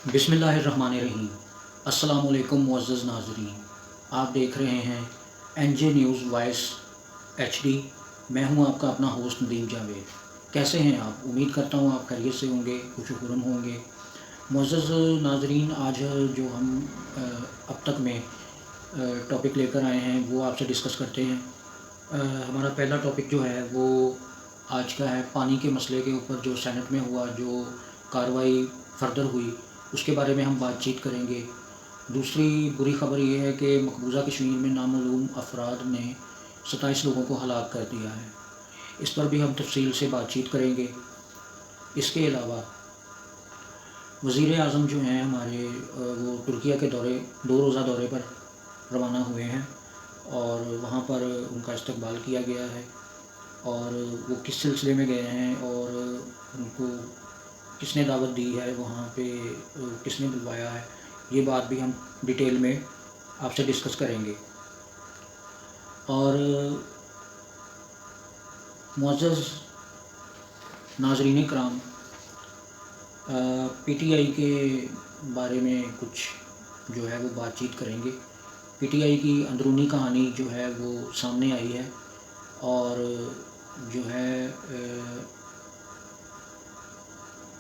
بسم اللہ الرحمن الرحیم۔ السلام علیکم معزز ناظرین، آپ دیکھ رہے ہیں این جے نیوز وائس ایچ ڈی۔ میں ہوں آپ کا اپنا ہوسٹ ندیم جاوید۔ کیسے ہیں آپ؟ امید کرتا ہوں آپ خیریت سے ہوں گے، خوش و خرم ہوں گے۔ معزز ناظرین، آج جو ہم اب تک میں ٹاپک لے کر آئے ہیں وہ آپ سے ڈسکس کرتے ہیں۔ ہمارا پہلا ٹاپک جو ہے وہ آج کا ہے پانی کے مسئلے کے اوپر جو سینٹ میں ہوا، جو کارروائی فردر ہوئی، اس کے بارے میں ہم بات چیت کریں گے۔ دوسری بری خبر یہ ہے کہ مقبوضہ کشمیر میں نامعلوم افراد نے 27 لوگوں کو ہلاک کر دیا ہے۔ اس پر بھی ہم تفصیل سے بات چیت کریں گے۔ اس کے علاوہ وزیر اعظم جو ہیں ہمارے، وہ ترکیہ کے 2 روزہ دورے پر روانہ ہوئے ہیں اور وہاں پر ان کا استقبال کیا گیا ہے، اور وہ کس سلسلے میں گئے ہیں اور ان کو کس نے دعوت دی ہے، وہاں پہ کس نے بلوایا ہے، یہ بات بھی ہم ڈیٹیل میں آپ سے ڈسکس کریں گے۔ اور معزز ناظرین کرام، پی ٹی آئی کے بارے میں کچھ جو ہے وہ بات چیت کریں گے۔ پی ٹی آئی کی اندرونی کہانی جو ہے وہ سامنے آئی ہے، اور جو ہے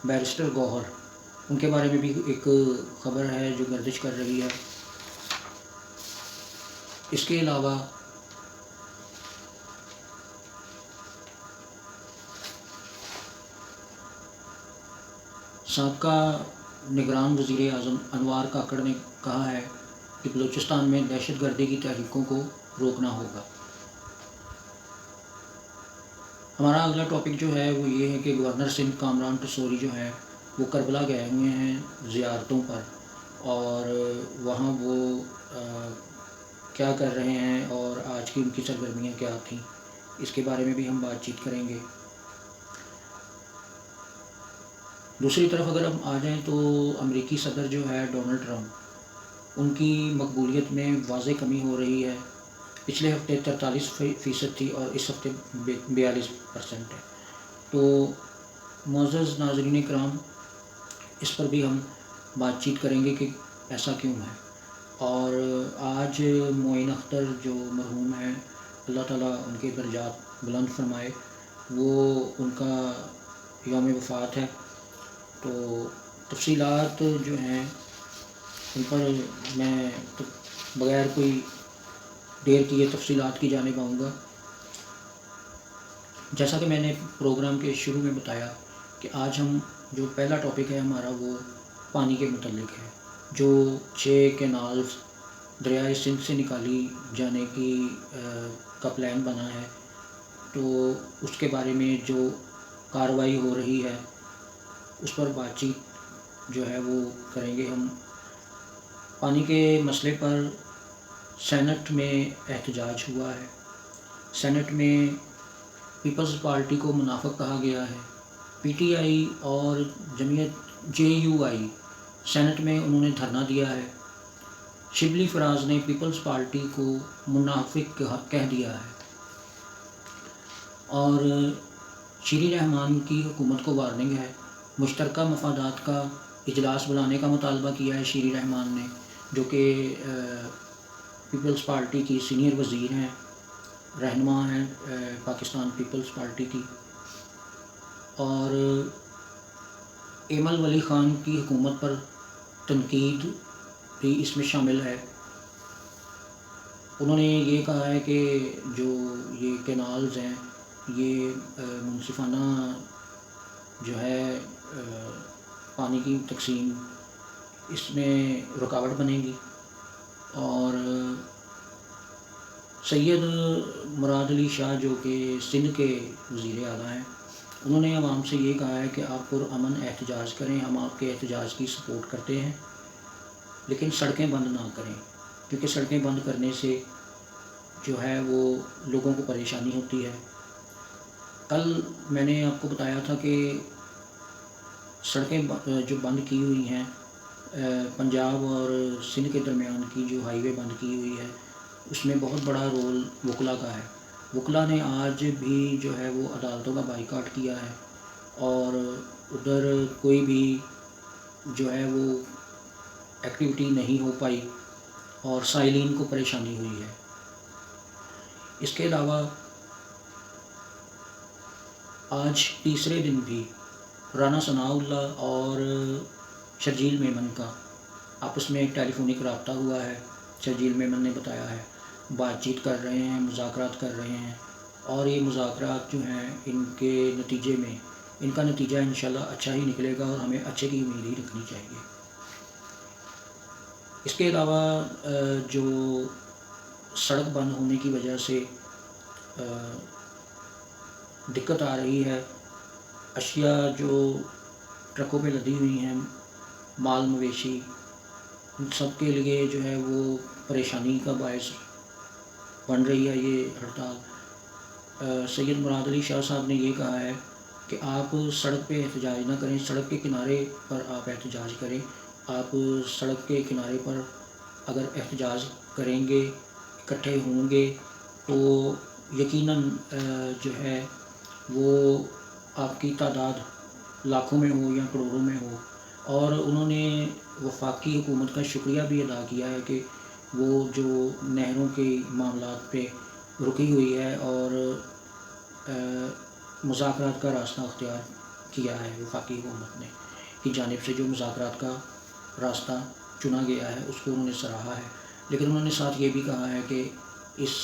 بیرسٹر گوہر، ان کے بارے میں بھی ایک خبر ہے جو گردش کر رہی ہے۔ اس کے علاوہ سابقہ نگران وزیر اعظم انوار کاکڑ نے کہا ہے کہ بلوچستان میں دہشت گردی کی تحریکوں کو روکنا ہوگا۔ ہمارا اگلا ٹاپک جو ہے وہ یہ ہے کہ گورنر سندھ کامران ٹسوری جو ہے وہ کربلا گئے ہوئے ہیں زیارتوں پر، اور وہاں وہ کیا کر رہے ہیں اور آج کی ان کی سرگرمیاں کیا تھیں، اس کے بارے میں بھی ہم بات چیت کریں گے۔ دوسری طرف اگر ہم آ جائیں تو امریکی صدر جو ہے ڈونلڈ ٹرمپ، ان کی مقبولیت میں واضح کمی ہو رہی ہے۔ پچھلے ہفتے 43% تھی اور اس ہفتے 42% ہے۔ تو معزز ناظرین کرام، اس پر بھی ہم بات چیت کریں گے کہ ایسا کیوں ہے۔ اور آج معین اختر جو مرحوم ہیں، اللہ تعالیٰ ان کے درجات بلند فرمائے، وہ ان کا یوم وفات ہے۔ تو تفصیلات جو ہیں ان پر میں بغیر کوئی دیر کیے تفصیلات کی جانب آؤں گا۔ جیسا کہ میں نے پروگرام کے شروع میں بتایا کہ آج ہم جو پہلا ٹاپک ہے ہمارا وہ پانی کے متعلق ہے، جو 6 کینالز دریائے سندھ سے نکالی جانے کا پلان بنا ہے، تو اس کے بارے میں جو کارروائی ہو رہی ہے اس پر بات چیت جو ہے وہ کریں گے ہم۔ پانی کے مسئلے پر سینٹ میں احتجاج ہوا ہے۔ سینٹ میں پیپلز پارٹی کو منافق کہا گیا ہے۔ پی ٹی آئی اور جمعیت جے یو آئی سینٹ میں انہوں نے دھرنا دیا ہے۔ شبلی فراز نے پیپلز پارٹی کو منافق کہہ دیا ہے، اور شیری رحمان کی حکومت کو وارننگ ہے۔ مشترکہ مفادات کا اجلاس بلانے کا مطالبہ کیا ہے شیری رحمان نے، جو کہ پیپلز پارٹی کی سینئر وزیر ہیں، رہنما ہیں پاکستان پیپلز پارٹی کی۔ اور ایمل ولی خان کی حکومت پر تنقید بھی اس میں شامل ہے۔ انہوں نے یہ کہا ہے کہ جو یہ کینالز ہیں یہ منصفانہ جو ہے پانی کی تقسیم، اس میں رکاوٹ بنے گی۔ اور سید مراد علی شاہ جو کہ سندھ کے وزیر اعلیٰ ہیں، انہوں نے عوام سے یہ کہا ہے کہ آپ پرامن احتجاج کریں، ہم آپ کے احتجاج کی سپورٹ کرتے ہیں، لیکن سڑکیں بند نہ کریں، کیونکہ سڑکیں بند کرنے سے جو ہے وہ لوگوں کو پریشانی ہوتی ہے۔ کل میں نے آپ کو بتایا تھا کہ سڑکیں جو بند کی ہوئی ہیں، پنجاب اور سندھ کے درمیان کی جو ہائی وے بند کی ہوئی ہے، اس میں بہت بڑا رول وکلا کا ہے۔ وکلا نے آج بھی جو ہے وہ عدالتوں کا بائیکاٹ کیا ہے، اور ادھر کوئی بھی جو ہے وہ ایکٹیویٹی نہیں ہو پائی اور سائلین کو پریشانی ہوئی ہے۔ اس کے علاوہ آج تیسرے دن بھی رانا ثناء اللہ اور شرجیل میمن کا آپس میں ٹیلی فونک رابطہ ہوا ہے۔ شرجیل میمن نے بتایا ہے، بات چیت کر رہے ہیں، مذاکرات کر رہے ہیں، اور یہ مذاکرات جو ہیں ان کے نتیجے میں ان کا نتیجہ انشاءاللہ اچھا ہی نکلے گا اور ہمیں اچھے کی امید ہی رکھنی چاہیے۔ اس کے علاوہ جو سڑک بند ہونے کی وجہ سے دقت آ رہی ہے، اشیاء جو ٹرکوں پہ لدی ہوئی ہیں، مال مویشی، ان سب کے لیے جو ہے وہ پریشانی کا باعث بن رہی ہے یہ ہڑتال۔ سید مراد علی شاہ صاحب نے یہ کہا ہے کہ آپ سڑک پہ احتجاج نہ کریں، سڑک کے کنارے پر آپ احتجاج کریں۔ آپ سڑک کے کنارے پر اگر احتجاج کریں گے، اکٹھے ہوں گے، تو یقیناً جو ہے وہ آپ کی تعداد لاکھوں میں ہو یا کروڑوں میں ہو۔ اور انہوں نے وفاقی حکومت کا شکریہ بھی ادا کیا ہے کہ وہ جو نہروں کے معاملات پہ رکی ہوئی ہے اور مذاکرات کا راستہ اختیار کیا ہے وفاقی حکومت نے کی جانب سے، جو مذاکرات کا راستہ چنا گیا ہے اس کو انہوں نے سراہا ہے۔ لیکن انہوں نے ساتھ یہ بھی کہا ہے کہ اس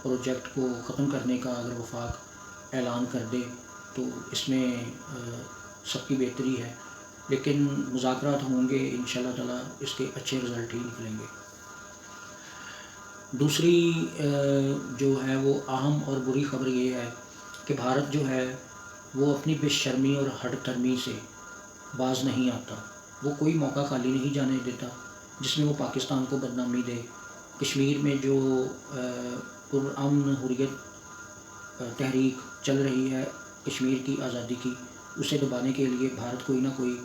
پروجیکٹ کو ختم کرنے کا اگر وفاق اعلان کر دے تو اس میں سب کی بہتری ہے، لیکن مذاکرات ہوں گے انشاءاللہ تعالیٰ اس کے اچھے رزلٹ ہی نکلیں گے۔ دوسری جو ہے وہ اہم اور بری خبر یہ ہے کہ بھارت جو ہے وہ اپنی بے شرمی اور ہٹ دھرمی سے باز نہیں آتا۔ وہ کوئی موقع خالی نہیں جانے دیتا جس میں وہ پاکستان کو بدنامی دے۔ کشمیر میں جو پرامن حریت تحریک چل رہی ہے کشمیر کی آزادی کی، اسے دبانے کے لیے بھارت کوئی نہ کوئی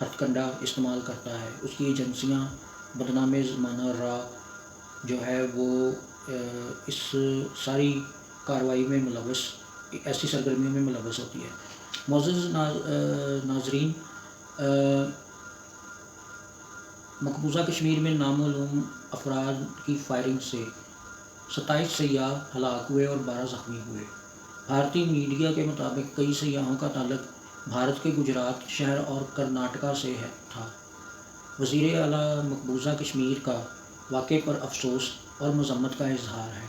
ہتھ کنڈا استعمال کرتا ہے۔ اس کی ایجنسیاں بدنام زمانہ راہ جو ہے وہ اس ساری کارروائی میں ملوث، ایسی سرگرمیوں میں ملوث ہوتی ہے۔ معزز ناظرین، مقبوضہ کشمیر میں نامعلوم افراد کی فائرنگ سے 27 سیاح ہلاک ہوئے اور 12 زخمی ہوئے۔ بھارتی میڈیا کے مطابق کئی سیاحوں کا تعلق بھارت کے گجرات شہر اور کرناٹکا سے تھا۔ وزیر اعلیٰ مقبوضہ کشمیر کا واقعے پر افسوس اور مذمت کا اظہار ہے۔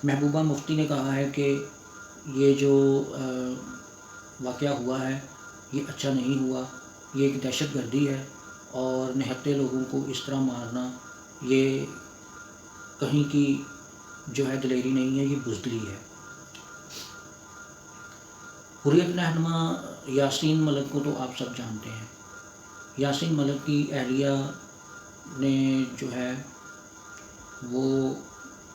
محبوبہ مفتی نے کہا ہے کہ یہ جو واقعہ ہوا ہے یہ اچھا نہیں ہوا، یہ ایک دہشت گردی ہے، اور نہتے لوگوں کو اس طرح مارنا یہ کہیں کی جو ہے دلیری نہیں ہے، یہ بزدلی ہے۔ حریت رہنما یاسین ملک کو تو آپ سب جانتے ہیں۔ یاسین ملک کی اہلیہ نے جو ہے وہ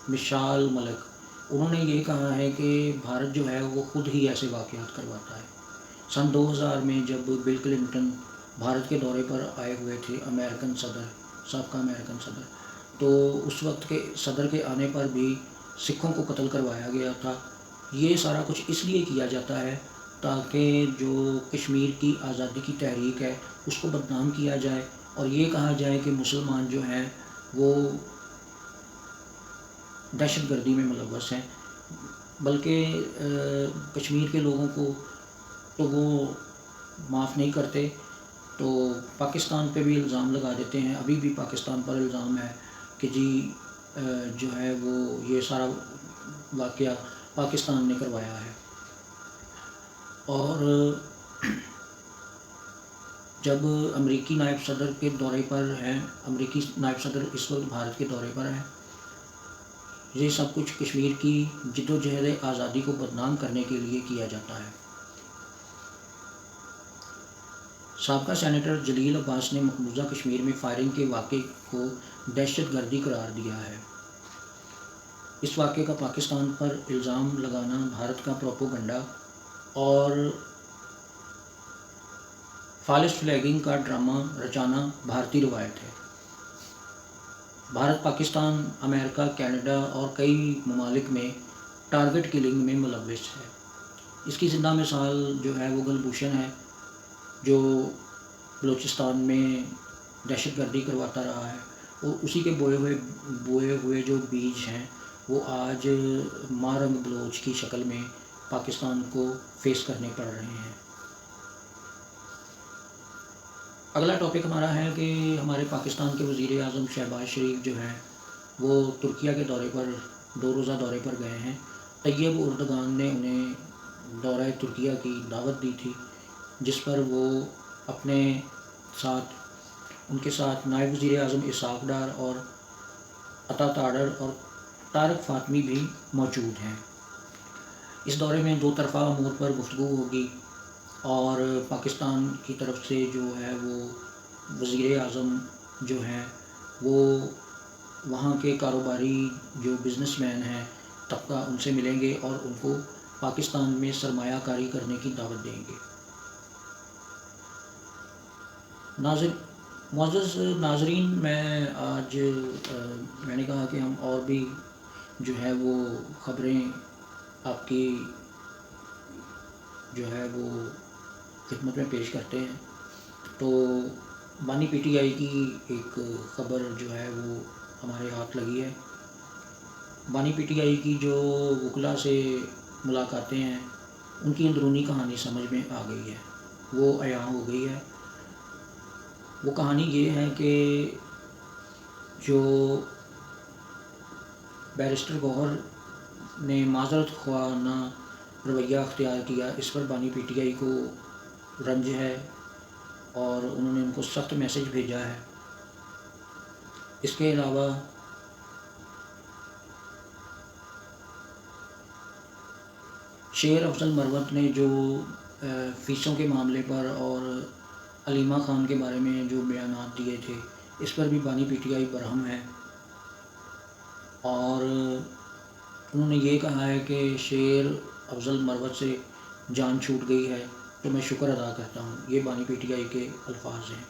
مشال ملک، انہوں نے یہ کہا ہے کہ بھارت جو ہے وہ خود ہی ایسے واقعات کرواتا ہے۔ سن 2000 میں جب بل کلنٹن بھارت کے دورے پر آئے ہوئے تھے، سابقہ امریکن صدر، تو اس وقت کے صدر کے آنے پر بھی سکھوں کو قتل کروایا گیا تھا۔ یہ سارا کچھ اس لیے کیا جاتا ہے تاکہ جو کشمیر کی آزادی کی تحریک ہے اس کو بدنام کیا جائے اور یہ کہا جائے کہ مسلمان جو ہیں وہ دہشت گردی میں ملوث ہیں، بلکہ کشمیر کے لوگوں کو تو وہ معاف نہیں کرتے، تو پاکستان پہ بھی الزام لگا دیتے ہیں۔ ابھی بھی پاکستان پر الزام ہے کہ جی جو ہے وہ یہ سارا واقعہ پاکستان نے کروایا ہے۔ اور جب امریکی نائب صدر کے دورے پر ہیں، امریکی نائب صدر اس وقت بھارت کے دورے پر ہیں، یہ سب کچھ کشمیر کی جد و جہد آزادی کو بدنام کرنے کے لیے کیا جاتا ہے۔ سابقہ سینیٹر جلیل عباس نے مقبوضہ کشمیر میں فائرنگ کے واقعے کو دہشت گردی قرار دیا ہے۔ اس واقعے کا پاکستان پر الزام لگانا بھارت کا پروپیگنڈا اور فالس فلیگنگ کا ڈرامہ رچانا بھارتی روایت ہے۔ بھارت پاکستان، امریکہ، کینیڈا اور کئی ممالک میں ٹارگٹ کلنگ میں ملوث ہے۔ اس کی زندہ مثال جو ہے وہ کلبھوشن ہے، جو بلوچستان میں دہشت گردی کرواتا رہا ہے، اور اسی کے بوئے ہوئے جو بیج ہیں وہ آج مارنگ بلوچ کی شکل میں پاکستان کو فیس کرنے پڑ رہے ہیں۔ اگلا ٹاپک ہمارا ہے کہ ہمارے پاکستان کے وزیر اعظم شہباز شریف جو ہیں وہ ترکیہ کے دورے پر 2 روزہ دورے پر گئے ہیں۔ طیب اردگان نے انہیں دورہ ترکیہ کی دعوت دی تھی، جس پر وہ اپنے ساتھ ان کے ساتھ نائب وزیر اعظم اسحاق ڈار اور عطا تاڈر اور طارق فاطمی بھی موجود ہیں۔ اس دورے میں 2 طرفہ امور پر گفتگو ہوگی، اور پاکستان کی طرف سے جو ہے وہ وزیر اعظم جو ہیں وہ وہاں کے کاروباری جو بزنس مین ہیں طبقہ ان سے ملیں گے اور ان کو پاکستان میں سرمایہ کاری کرنے کی دعوت دیں گے۔ معزز ناظرین، میں نے کہا کہ ہم اور بھی جو ہے وہ خبریں آپ کی جو ہے وہ خدمت میں پیش کرتے ہیں۔ تو بانی پی ٹی آئی کی ایک خبر جو ہے وہ ہمارے ہاتھ لگی ہے۔ بانی پی ٹی آئی کی جو وکلا سے ملاقاتیں ہیں ان کی اندرونی کہانی سمجھ میں آ گئی ہے، وہ عیاں ہو گئی ہے۔ وہ کہانی یہ ہے کہ جو بیرسٹر گوہر نے معذرت خواہانہ رویہ اختیار کیا، اس پر بانی پی ٹی آئی کو رنج ہے اور انہوں نے ان کو سخت میسج بھیجا ہے۔ اس کے علاوہ شیر افضل مروت نے جو فیسوں کے معاملے پر اور علیمہ خان کے بارے میں جو بیانات دیے تھے، اس پر بھی بانی پی ٹی آئی برہم ہے، اور انہوں نے یہ کہا ہے کہ شیر افضل مروت سے جان چھوٹ گئی ہے تو میں شکر ادا کرتا ہوں۔ یہ بانی پی ٹی آئی کے الفاظ ہیں۔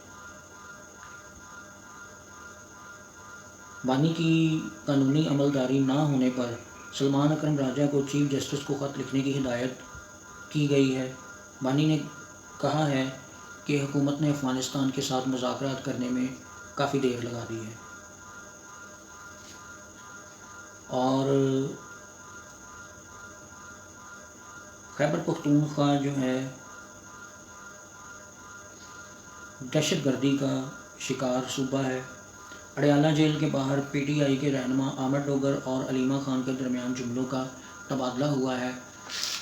بانی کی قانونی عملداری نہ ہونے پر سلمان اکرم راجہ کو چیف جسٹس کو خط لکھنے کی ہدایت کی گئی ہے۔ بانی نے کہا ہے کہ حکومت نے افغانستان کے ساتھ مذاکرات کرنے میں کافی دیر لگا دی ہے، اور خیبر پختونخوا جو ہے دہشت گردی کا شکار صوبہ ہے۔ اڈیالہ جیل کے باہر پی ٹی آئی کے رہنما عامر ڈوگر اور علیمہ خان کے درمیان جملوں کا تبادلہ ہوا ہے۔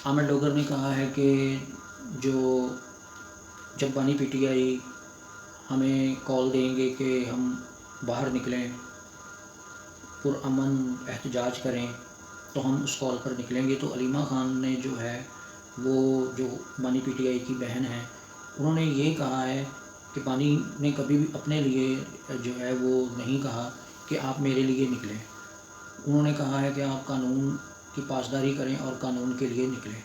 عامر ڈوگر نے کہا ہے کہ جب بانی پی ٹی آئی ہمیں کال دیں گے کہ ہم باہر نکلیں، پرامن احتجاج کریں، تو ہم اس کال پر نکلیں گے۔ تو علیمہ خان نے جو ہے وہ جو بانی پی ٹی آئی کی بہن ہیں، انہوں نے یہ کہا ہے کہ بانی نے کبھی بھی اپنے لیے جو ہے وہ نہیں کہا کہ آپ میرے لیے نکلیں۔ انہوں نے کہا ہے کہ آپ قانون کی پاسداری کریں اور قانون کے لیے نکلیں۔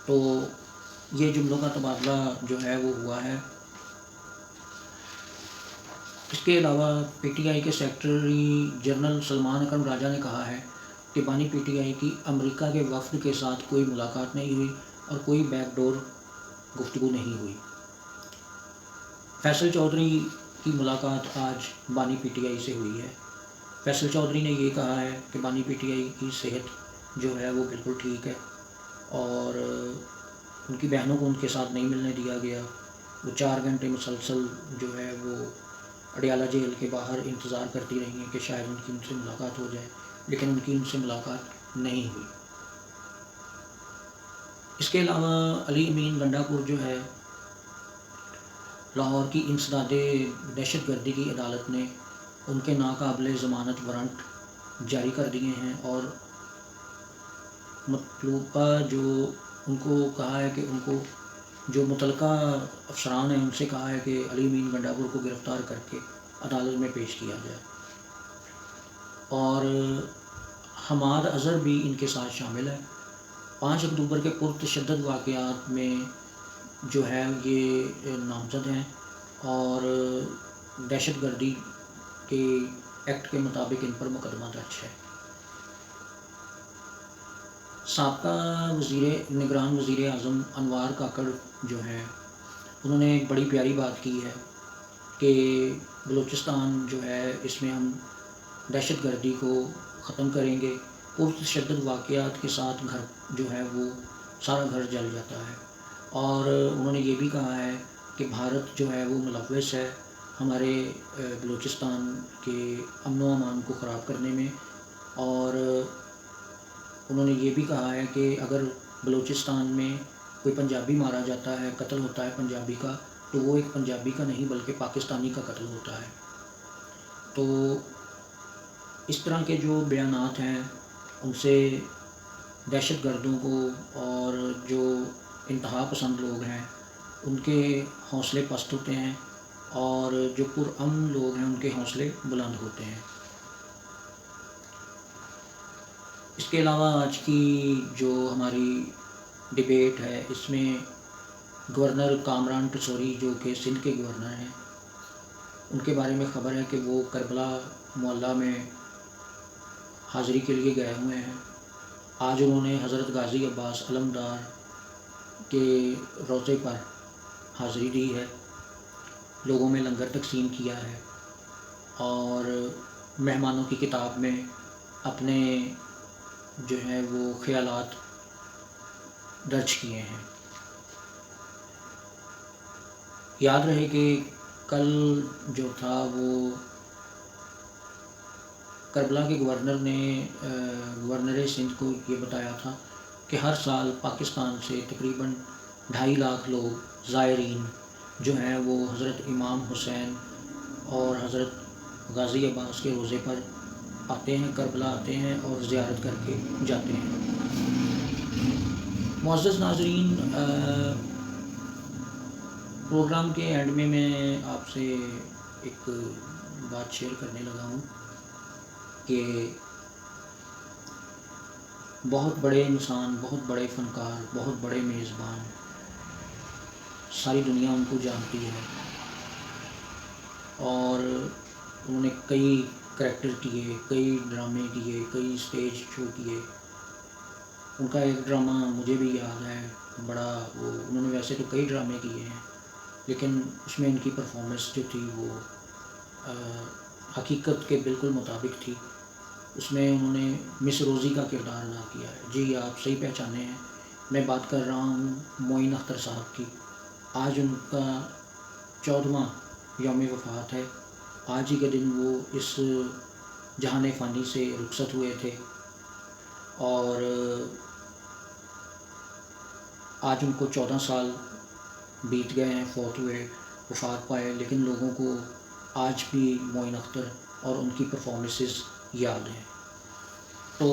تو یہ جملوں کا تبادلہ جو ہے وہ ہوا ہے۔ اس کے علاوہ پی ٹی آئی کے سیکرٹری جنرل سلمان اکرم راجہ نے کہا ہے کہ بانی پی ٹی آئی کی امریکہ کے وفد کے ساتھ کوئی ملاقات نہیں ہوئی اور کوئی بیک ڈور گفتگو نہیں ہوئی۔ فیصل چودھری کی ملاقات آج بانی پی ٹی آئی سے ہوئی ہے۔ فیصل چودھری نے یہ کہا ہے کہ بانی پی ٹی آئی کی صحت جو ہے وہ بالکل ٹھیک ہے، اور ان کی بہنوں کو ان کے ساتھ نہیں ملنے دیا گیا۔ وہ 4 گھنٹے مسلسل جو ہے وہ اڈیالہ جیل کے باہر انتظار کرتی رہی ہیں کہ شاید ان سے ملاقات ہو جائے، لیکن ان کی ان سے ملاقات نہیں ہوئی۔ اس کے علاوہ علی امین گنڈا پور جو ہے، لاہور کی انسداد دہشت گردی کی عدالت نے ان کے ناقابل ضمانت وارنٹ جاری کر دیے ہیں، اور مطلوبہ جو ان کو کہا ہے کہ ان کو جو متعلقہ افسران ہیں ان سے کہا ہے کہ علی امین گنڈا پور کو گرفتار کر کے عدالت میں پیش کیا جائے، اور حماد اظہر بھی ان کے ساتھ شامل ہے۔ 5 اکتوبر کے پرتشدد واقعات میں جو ہے یہ نامزد ہیں، اور دہشت گردی کے ایکٹ کے مطابق ان پر مقدمہ درج ہے۔ سابقہ نگران وزیر اعظم انوار کاکڑ جو ہیں، انہوں نے ایک بڑی پیاری بات کی ہے۔ کہ بلوچستان جو ہے اس میں ہم دہشت گردی کو ختم کریں گے. پرتشدد واقعات کے ساتھ گھر جو ہے وہ سارا گھر جل جاتا ہے. اور انہوں نے یہ بھی کہا ہے کہ بھارت جو ہے وہ ملوث ہے ہمارے بلوچستان کے امن و امان کو خراب کرنے میں. اور انہوں نے یہ بھی کہا ہے کہ اگر بلوچستان میں کوئی پنجابی مارا جاتا ہے، قتل ہوتا ہے پنجابی کا، تو وہ ایک پنجابی کا نہیں بلکہ پاکستانی کا قتل ہوتا ہے. تو اس طرح کے جو بیانات ہیں ان سے دہشت گردوں کو اور جو انتہا پسند لوگ ہیں ان کے حوصلے پست ہوتے ہیں، اور جو پرامن لوگ ہیں ان کے حوصلے بلند ہوتے ہیں. اس کے علاوہ آج کی جو ہماری ڈبیٹ ہے اس میں گورنر کامران ٹسوری جو کہ سندھ کے گورنر ہیں، ان کے بارے میں خبر ہے کہ وہ کربلا معلیٰ میں حاضری کے لیے گئے ہوئے ہیں. آج انہوں نے حضرت غازی عباس علمدار کے روضے پر حاضری دی ہے، لوگوں میں لنگر تقسیم کیا ہے اور مہمانوں کی کتاب میں اپنے جو ہے وہ خیالات درج کیے ہیں. یاد رہے کہ کل جو تھا وہ کربلا کے گورنر نے گورنر سندھ کو یہ بتایا تھا کہ ہر سال پاکستان سے تقریباً 2.5 لاکھ لوگ زائرین جو ہیں وہ حضرت امام حسین اور حضرت غازی عباس کے روضے پر آتے ہیں، کربلا آتے ہیں اور زیارت کر کے جاتے ہیں. معزز ناظرین، پروگرام کے اینڈ میں آپ سے ایک بات شیئر کرنے لگا ہوں کہ بہت بڑے انسان، بہت بڑے فنکار، بہت بڑے میزبان، ساری دنیا ان کو جانتی ہے اور انہوں نے کئی کریکٹر کیے، کئی ڈرامے کیے، کئی اسٹیج شو کیے. ان کا ایک ڈرامہ مجھے بھی یاد ہے بڑا، وہ انہوں نے ویسے تو کئی ڈرامے کیے ہیں لیکن اس میں ان کی پرفارمنس جو تھی وہ حقیقت کے بالکل مطابق تھی. اس میں انہوں نے مس روزی کا کردار ادا کیا ہے. جی آپ صحیح پہچانے ہیں، میں بات کر رہا ہوں معین اختر صاحب کی. آج ان کا 14واں یوم وفات ہے. آج ہی کے دن وہ اس جہان فانی سے رخصت ہوئے تھے اور آج ان کو 14 سال بیت گئے ہیں، فوت ہوئے، وفات پائے، لیکن لوگوں کو آج بھی معین اختر اور ان کی پرفارمنسز یاد ہیں. تو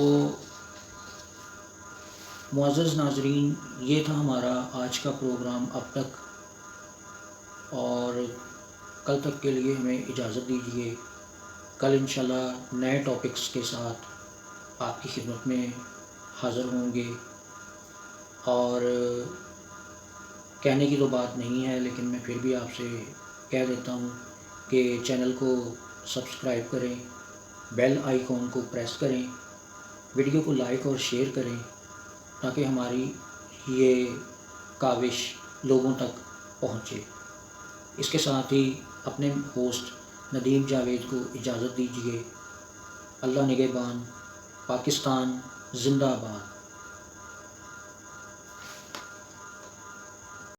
معزز ناظرین، یہ تھا ہمارا آج کا پروگرام اب تک، اور کل تک کے لیے ہمیں اجازت دیجیے. کل انشاءاللہ نئے ٹاپکس کے ساتھ آپ کی خدمت میں حاضر ہوں گے. اور کہنے کی تو بات نہیں ہے لیکن میں پھر بھی آپ سے کہہ دیتا ہوں کہ چینل کو سبسکرائب کریں، بیل آئیکن کو پریس کریں، ویڈیو کو لائک اور شیئر کریں تاکہ ہماری یہ کاوش لوگوں تک پہنچے. اس کے ساتھ ہی اپنے ہوسٹ ندیم جاوید کو اجازت دیجیے. اللہ نگہبان. پاکستان زندہ باد.